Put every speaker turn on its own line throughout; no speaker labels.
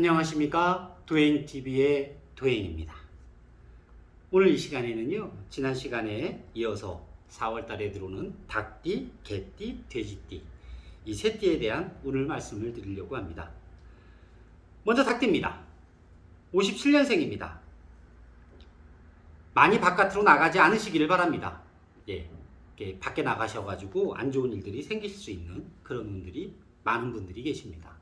안녕하십니까, 도행TV의 도행입니다. 오늘 이 시간에는요, 지난 시간에 이어서 4월 달에 들어오는 닭띠, 개띠, 돼지띠, 이 세 띠에 대한 오늘 말씀을 드리려고 합니다. 먼저 닭띠입니다. 57년생입니다. 많이 바깥으로 나가지 않으시기를 바랍니다. 밖에 나가셔가지고 안 좋은 일들이 생기실 수 있는 그런 분들이 많은 분들이 계십니다.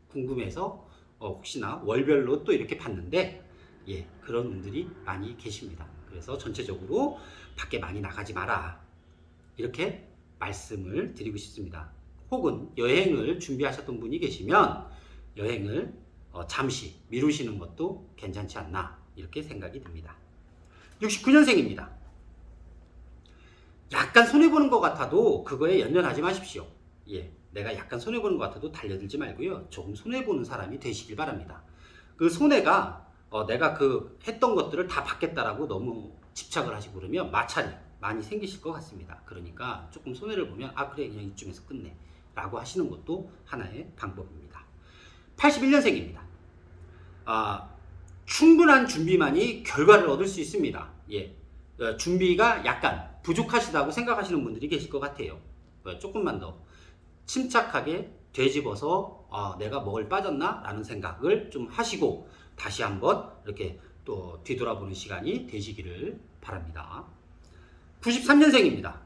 궁금해서 혹시나 월별로 또 이렇게 봤는데 그런 분들이 많이 계십니다. 그래서 전체적으로 밖에 많이 나가지 마라, 이렇게 말씀을 드리고 싶습니다. 혹은 여행을 준비하셨던 분이 계시면 여행을 잠시 미루시는 것도 괜찮지 않나, 이렇게 생각이 듭니다. 69년생입니다. 약간 손해보는 것 같아도 그거에 연연하지 마십시오. 내가 약간 손해보는 것 같아도 달려들지 말고요, 조금 손해보는 사람이 되시길 바랍니다. 그 손해가 내가 했던 것들을 다 받겠다라고 너무 집착을 하시고 그러면 마찰이 많이 생기실 것 같습니다. 그러니까 조금 손해를 보면 그래, 그냥 이쯤에서 끝내 라고 하시는 것도 하나의 방법입니다. 81년생입니다. 충분한 준비만이 결과를 얻을 수 있습니다. 준비가 약간 부족하시다고 생각하시는 분들이 계실 것 같아요. 조금만 더 침착하게 되짚어서 내가 뭘 빠졌나? 라는 생각을 좀 하시고 다시 한번 이렇게 또 뒤돌아보는 시간이 되시기를 바랍니다. 93년생입니다.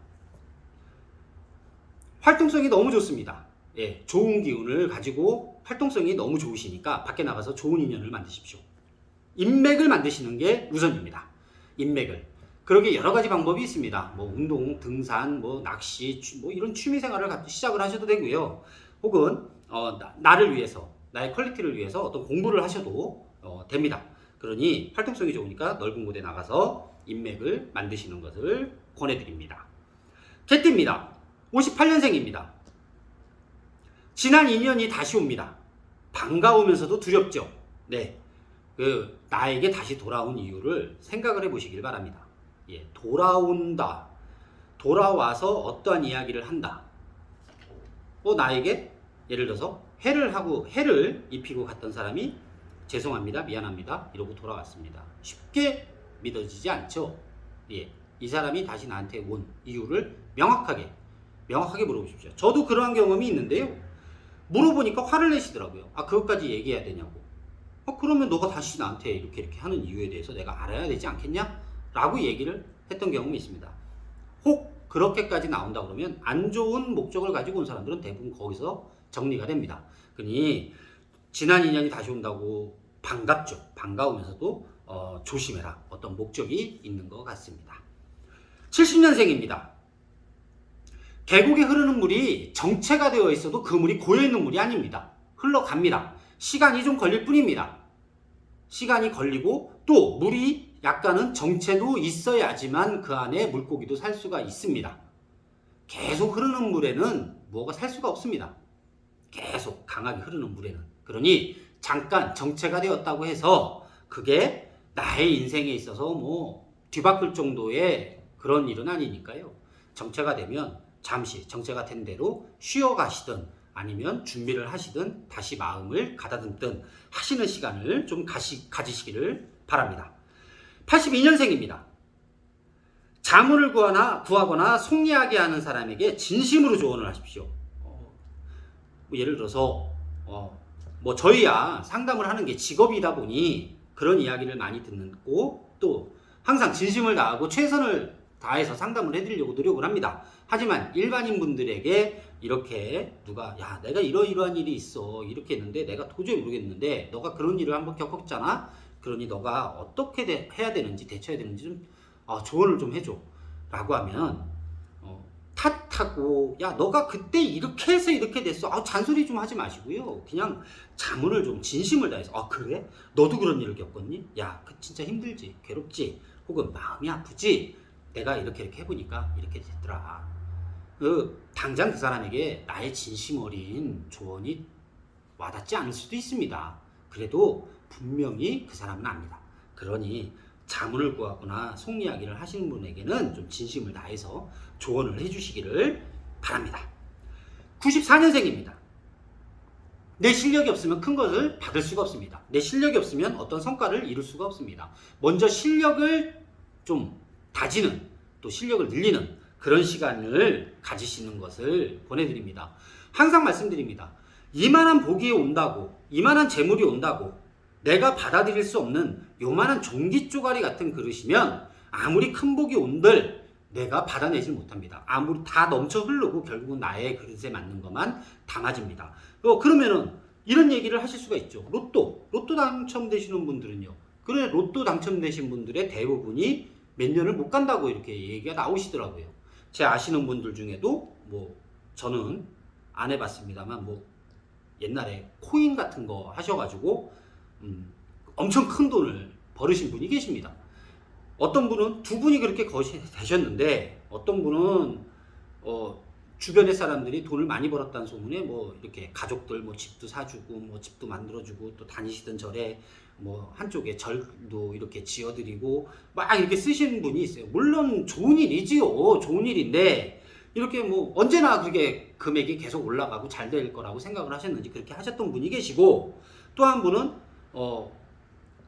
활동성이 너무 좋습니다. 좋은 기운을 가지고 활동성이 너무 좋으시니까 밖에 나가서 좋은 인연을 만드십시오. 인맥을 만드시는 게 우선입니다. 인맥을. 그러게 여러 가지 방법이 있습니다. 운동, 등산, 낚시, 이런 취미 생활을 시작을 하셔도 되고요. 혹은 나를 위해서, 나의 퀄리티를 위해서 어떤 공부를 하셔도 됩니다. 그러니 활동성이 좋으니까 넓은 곳에 나가서 인맥을 만드시는 것을 권해드립니다. 개띠입니다. 58년생입니다. 지난 인연이 다시 옵니다. 반가우면서도 두렵죠. 나에게 다시 돌아온 이유를 생각을 해보시길 바랍니다. 돌아온다. 돌아와서 어떠한 이야기를 한다. 나에게 예를 들어서 해를 입히고 갔던 사람이 죄송합니다, 미안합니다 이러고 돌아왔습니다. 쉽게 믿어지지 않죠. 이 사람이 다시 나한테 온 이유를 명확하게 물어보십시오. 저도 그러한 경험이 있는데요, 물어보니까 화를 내시더라고요. 그것까지 얘기해야 되냐고. 그러면 너가 다시 나한테 이렇게 하는 이유에 대해서 내가 알아야 되지 않겠냐? 라고 얘기를 했던 경험이 있습니다. 혹 그렇게까지 나온다 그러면 안 좋은 목적을 가지고 온 사람들은 대부분 거기서 정리가 됩니다. 그러니 지난 인연이 다시 온다고 반갑죠. 반가우면서도 조심해라. 어떤 목적이 있는 것 같습니다. 70년생입니다. 계곡에 흐르는 물이 정체가 되어 있어도 그 물이 고여있는 물이 아닙니다. 흘러갑니다. 시간이 좀 걸릴 뿐입니다. 시간이 걸리고 또 물이 약간은 정체도 있어야지만 그 안에 물고기도 살 수가 있습니다. 계속 흐르는 물에는 뭐가 살 수가 없습니다. 계속 강하게 흐르는 물에는. 그러니 잠깐 정체가 되었다고 해서 그게 나의 인생에 있어서 뒤바꿀 정도의 그런 일은 아니니까요. 정체가 되면 잠시 정체가 된 대로 쉬어가시든 아니면 준비를 하시든 다시 마음을 가다듬든 하시는 시간을 좀 가지시기를 바랍니다. 82년생입니다. 자문을 구하거나 속리하게 하는 사람에게 진심으로 조언을 하십시오. 예를 들어서 저희야 상담을 하는 게 직업이다 보니 그런 이야기를 많이 듣고 또 항상 진심을 다하고 최선을 다해서 상담을 해드리려고 노력을 합니다. 하지만 일반인 분들에게 이렇게 누가 내가 이러이러한 일이 있어 이렇게 했는데 내가 도저히 모르겠는데 너가 그런 일을 한번 겪었잖아. 그러니 너가 어떻게 해야 되는지 대처해야 되는지 좀 조언을 좀 해줘 라고 하면 탓하고 너가 그때 이렇게 해서 이렇게 됐어 잔소리 좀 하지 마시고요, 그냥 자문을 좀 진심을 다해서 그래? 너도 그런 일을 겪었니? 진짜 힘들지, 괴롭지, 혹은 마음이 아프지, 내가 이렇게 해보니까 이렇게 됐더라. 당장 그 사람에게 나의 진심 어린 조언이 와닿지 않을 수도 있습니다. 그래도 분명히 그 사람은 압니다. 그러니 자문을 구하거나 속이야기를 하시는 분에게는 좀 진심을 다해서 조언을 해주시기를 바랍니다. 94년생입니다. 내 실력이 없으면 큰 것을 받을 수가 없습니다. 내 실력이 없으면 어떤 성과를 이룰 수가 없습니다. 먼저 실력을 좀 다지는, 또 실력을 늘리는 그런 시간을 가지시는 것을 권해드립니다. 항상 말씀드립니다. 이만한 복이 온다고, 이만한 재물이 온다고 내가 받아들일 수 없는 요만한 종기 쪼가리 같은 그릇이면 아무리 큰 복이 온들 내가 받아내질 못합니다. 아무리 다 넘쳐 흐르고 결국은 나의 그릇에 맞는 것만 담아집니다. 그러면은 이런 얘기를 하실 수가 있죠. 로또 당첨되시는 분들은요. 그래, 로또 당첨되신 분들의 대부분이 몇 년을 못 간다고 이렇게 얘기가 나오시더라고요. 제 아시는 분들 중에도 뭐 저는 안 해봤습니다만 뭐 옛날에 코인 같은 거 하셔가지고 엄청 큰 돈을 벌으신 분이 계십니다. 어떤 분은 두 분이 그렇게 되셨는데 어떤 분은 주변의 사람들이 돈을 많이 벌었다는 소문에 뭐 이렇게 가족들 뭐 집도 사주고 뭐 집도 만들어주고 또 다니시던 절에 뭐 한쪽에 절도 이렇게 지어드리고 막 이렇게 쓰시는 분이 있어요. 물론 좋은 일이지요. 좋은 일인데 이렇게 뭐 언제나 그렇게 금액이 계속 올라가고 잘 될 거라고 생각을 하셨는지 그렇게 하셨던 분이 계시고, 또 한 분은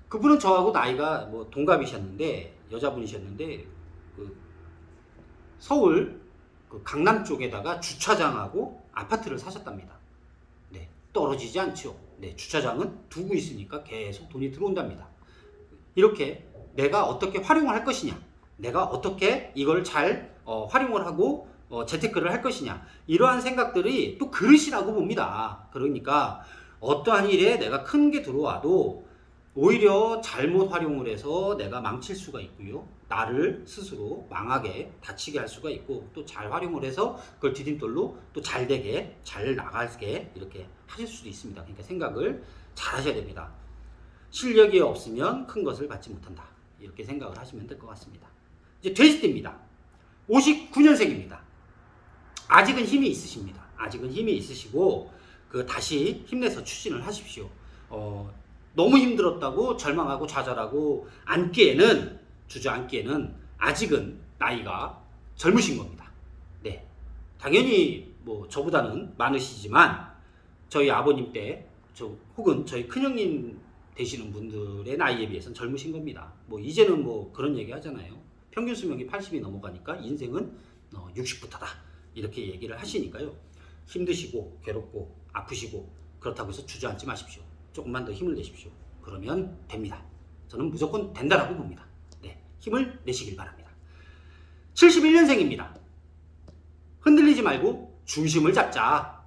그분은 저하고 나이가 뭐 동갑이셨는데 여자분이셨는데 그 서울 그 강남 쪽에다가 주차장하고 아파트를 사셨답니다. 네, 떨어지지 않죠. 네, 주차장은 두고 있으니까 계속 돈이 들어온답니다. 이렇게 내가 어떻게 활용을 할 것이냐, 내가 어떻게 이걸 잘 활용을 하고 재테크를 할 것이냐, 이러한 생각들이 또 그릇이라고 봅니다. 그러니까 어떠한 일에 내가 큰 게 들어와도 오히려 잘못 활용을 해서 내가 망칠 수가 있고요. 나를 스스로 망하게 다치게 할 수가 있고, 또 잘 활용을 해서 그걸 디딤돌로 또 잘 되게 잘 나가게 이렇게 하실 수도 있습니다. 그러니까 생각을 잘 하셔야 됩니다. 실력이 없으면 큰 것을 받지 못한다. 이렇게 생각을 하시면 될 것 같습니다. 이제 돼지띠입니다. 59년생입니다. 아직은 힘이 있으십니다. 아직은 힘이 있으시고 다시 힘내서 추진을 하십시오. 너무 힘들었다고 절망하고 좌절하고 주저앉기에는 아직은 나이가 젊으신 겁니다. 네, 당연히 뭐 저보다는 많으시지만 저희 아버님 때 혹은 저희 큰형님 되시는 분들의 나이에 비해서는 젊으신 겁니다. 뭐 이제는 뭐 그런 얘기 하잖아요. 평균 수명이 80이 넘어가니까 인생은 60부터다 이렇게 얘기를 하시니까요. 힘드시고 괴롭고 아프시고 그렇다고 해서 주저앉지 마십시오. 조금만 더 힘을 내십시오. 그러면 됩니다. 저는 무조건 된다라고 봅니다. 네, 힘을 내시길 바랍니다. 71년생입니다. 흔들리지 말고 중심을 잡자.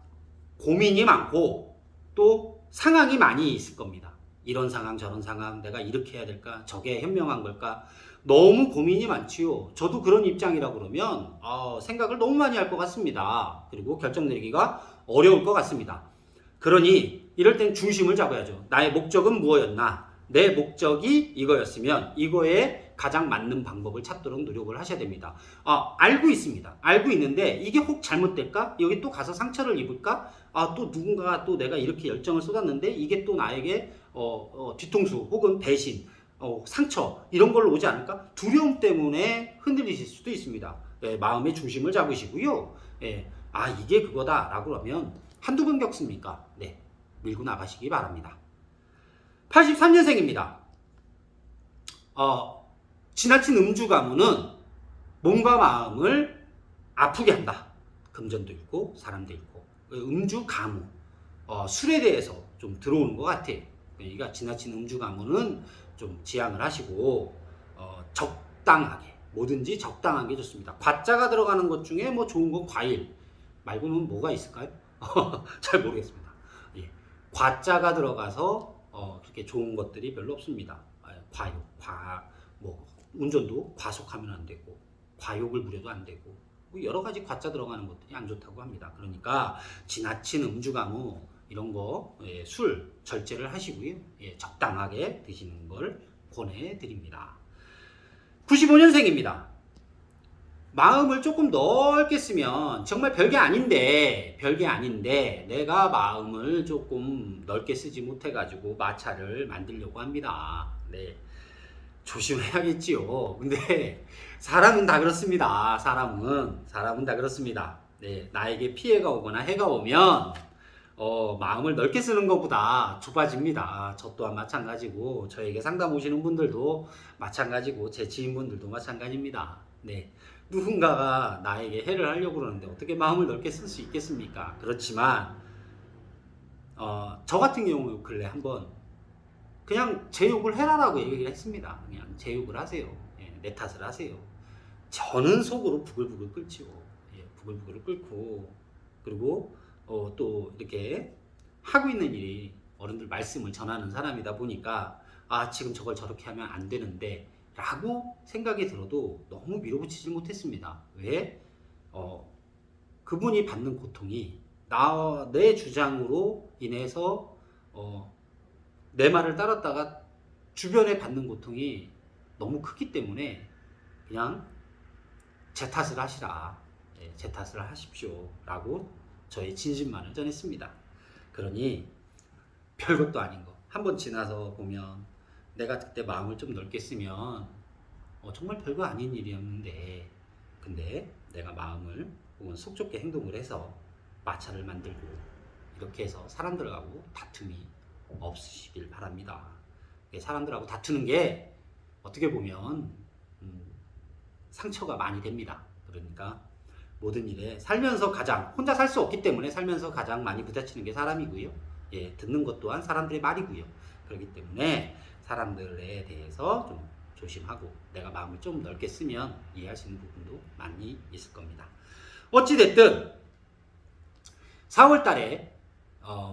고민이 많고 또 상황이 많이 있을 겁니다. 이런 상황 저런 상황, 내가 이렇게 해야 될까, 저게 현명한 걸까, 너무 고민이 많지요. 저도 그런 입장이라 그러면 생각을 너무 많이 할 것 같습니다. 그리고 결정 내리기가 어려울 것 같습니다. 그러니 이럴 땐 중심을 잡아야죠. 나의 목적은 무엇이었나? 내 목적이 이거였으면 이거에 가장 맞는 방법을 찾도록 노력을 하셔야 됩니다. 알고 있습니다. 알고 있는데 이게 혹 잘못될까? 여기 또 가서 상처를 입을까? 또 누군가가 또 내가 이렇게 열정을 쏟았는데 이게 또 나에게 뒤통수 혹은 배신, 상처 이런 걸로 오지 않을까? 두려움 때문에 흔들리실 수도 있습니다. 마음의 중심을 잡으시고요. 이게 그거다 라고 하면 한두 번 겪습니까? 네, 밀고 나가시기 바랍니다. 83년생입니다. 지나친 음주 가무는 몸과 마음을 아프게 한다. 금전도 잃고 사람도 잃고. 음주 가무, 술에 대해서 좀 들어오는 것 같아요. 그러니까 지나친 음주 가무는 좀 지양을 하시고 적당하게, 뭐든지 적당하게 좋습니다. 과자가 들어가는 것 중에 뭐 좋은 건 과일 말고는 뭐가 있을까요? 잘 모르겠습니다. 예. 과자가 들어가서 그렇게 좋은 것들이 별로 없습니다. 과욕, 운전도 과속하면 안 되고, 과욕을 부려도 안 되고, 뭐 여러 가지 과자 들어가는 것들이 안 좋다고 합니다. 그러니까 지나친 음주 가무 이런 거, 술 절제를 하시고요. 적당하게 드시는 걸 권해드립니다. 95년생입니다. 마음을 조금 넓게 쓰면 정말 별게 아닌데 내가 마음을 조금 넓게 쓰지 못해가지고 마찰을 만들려고 합니다. 네, 조심해야겠지요. 근데 사람은 다 그렇습니다. 사람은 다 그렇습니다. 네, 나에게 피해가 오거나 해가 오면 마음을 넓게 쓰는 것보다 좁아집니다. 저 또한 마찬가지고 저에게 상담 오시는 분들도 마찬가지고 제 지인분들도 마찬가지입니다. 네. 누군가가 나에게 해를 하려고 그러는데 어떻게 마음을 넓게 쓸 수 있겠습니까? 그렇지만 저 같은 경우 근래 한번 그냥 제 욕을 해라라고 얘기를 했습니다. 그냥 제 욕을 하세요. 예, 내 탓을 하세요. 저는 속으로 부글부글 끓지요. 예, 부글부글 끓고 그리고 또 이렇게 하고 있는 일이 어른들 말씀을 전하는 사람이다 보니까 지금 저걸 저렇게 하면 안 되는데 라고 생각이 들어도 너무 밀어붙이지 못했습니다. 왜? 그분이 받는 고통이 내 주장으로 인해서 내 말을 따랐다가 주변에 받는 고통이 너무 크기 때문에 그냥 제 탓을 하시라. 예, 제 탓을 하십시오. 라고 저의 진심만을 전했습니다. 그러니 별것도 아닌 거. 한번 지나서 보면 내가 그때 마음을 좀 넓게 쓰면 정말 별거 아닌 일이었는데 근데 내가 마음을 혹은 속 좁게 행동을 해서 마찰을 만들고 이렇게 해서 사람들하고 다툼이 없으시길 바랍니다. 사람들하고 다투는 게 어떻게 보면 상처가 많이 됩니다. 그러니까 모든 일에 살면서 가장 혼자 살 수 없기 때문에 살면서 가장 많이 부딪히는 게 사람이고요. 예, 듣는 것 또한 사람들의 말이고요. 그렇기 때문에 사람들에 대해서 좀 조심하고 내가 마음을 좀 넓게 쓰면 이해할 수 있는 부분도 많이 있을 겁니다. 어찌됐든 4월 달에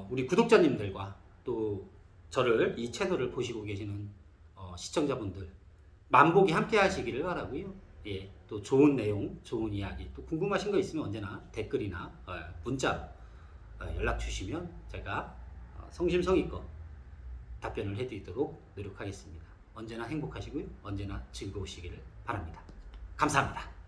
우리 구독자님들과 또 저를 이 채널을 보시고 계시는 시청자분들 만복이 함께 하시기를 바라고요. 예, 또 좋은 내용, 좋은 이야기, 또 궁금하신 거 있으면 언제나 댓글이나 문자로 연락 주시면 제가 성심성의껏 답변을 해드리도록 노력하겠습니다. 언제나 행복하시고요. 언제나 즐거우시기를 바랍니다. 감사합니다.